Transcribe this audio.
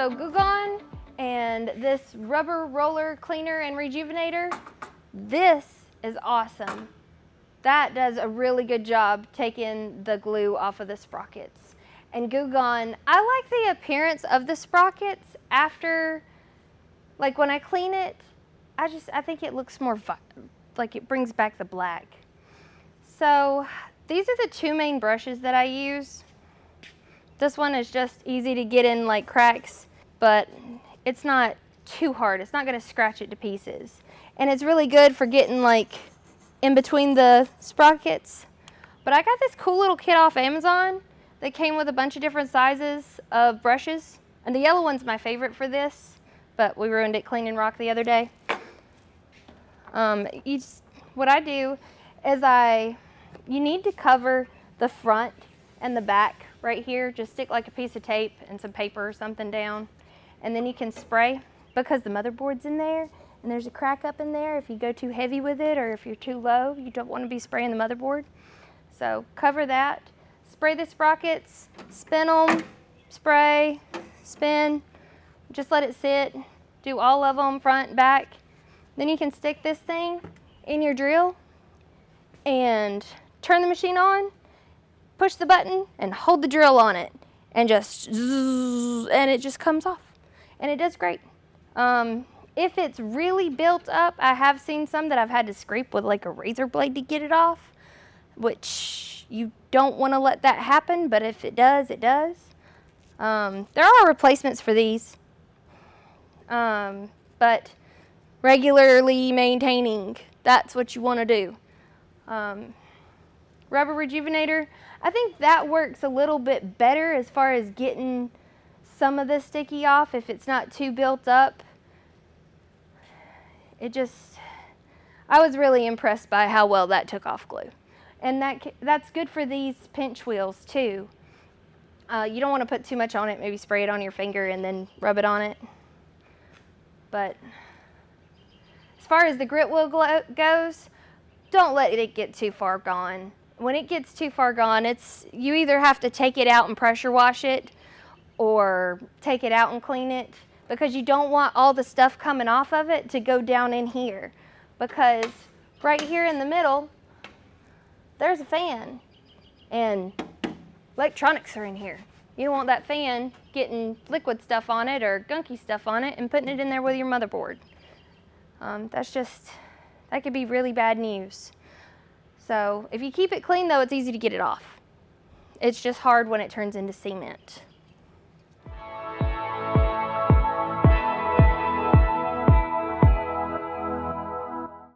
So Goo Gone and this rubber roller cleaner and rejuvenator, this is awesome. That does a really good job taking the glue off of the sprockets. And Goo Gone, I like the appearance of the sprockets after, like when I clean it, I think it looks more like it brings back the black. So these are the two main brushes that I use. This one is just easy to get in like cracks, but it's not too hard. It's not gonna scratch it to pieces. And it's really good for getting like in between the sprockets. But I got this cool little kit off Amazon that came with a bunch of different sizes of brushes. And the yellow one's my favorite for this, but we ruined it cleaning rock the other day. What I do is you need to cover the front and the back right here. Just stick like a piece of tape and some paper or something down. And then you can spray, because the motherboard's in there and there's a crack up in there. If you go too heavy with it or if you're too low, you don't want to be spraying the motherboard. So cover that, spray the sprockets, spin them, spray, spin, just let it sit. Do all of them, front, back. Then you can stick this thing in your drill and turn the machine on, push the button and hold the drill on it and just zzz, and it just comes off. And it does great. If it's really built up, I have seen some that I've had to scrape with like a razor blade to get it off, which you don't want to let that happen, but if it does, it does. There are replacements for these, but regularly maintaining, that's what you want to do. Rubber rejuvenator, I think that works a little bit better as far as getting some of the sticky off if it's not too built up. I was really impressed by how well that took off glue. And that's good for these pinch wheels too. You don't want to put too much on it, maybe spray it on your finger and then rub it on it. But as far as the grit wheel goes, don't let it get too far gone. When it gets too far gone, you either have to take it out and pressure wash it or take it out and clean it, because you don't want all the stuff coming off of it to go down in here, because right here in the middle there's a fan and electronics are in here. You don't want that fan getting liquid stuff on it or gunky stuff on it and putting it in there with your motherboard. That could be really bad news. So if you keep it clean though, it's easy to get it off. It's just hard when it turns into cement.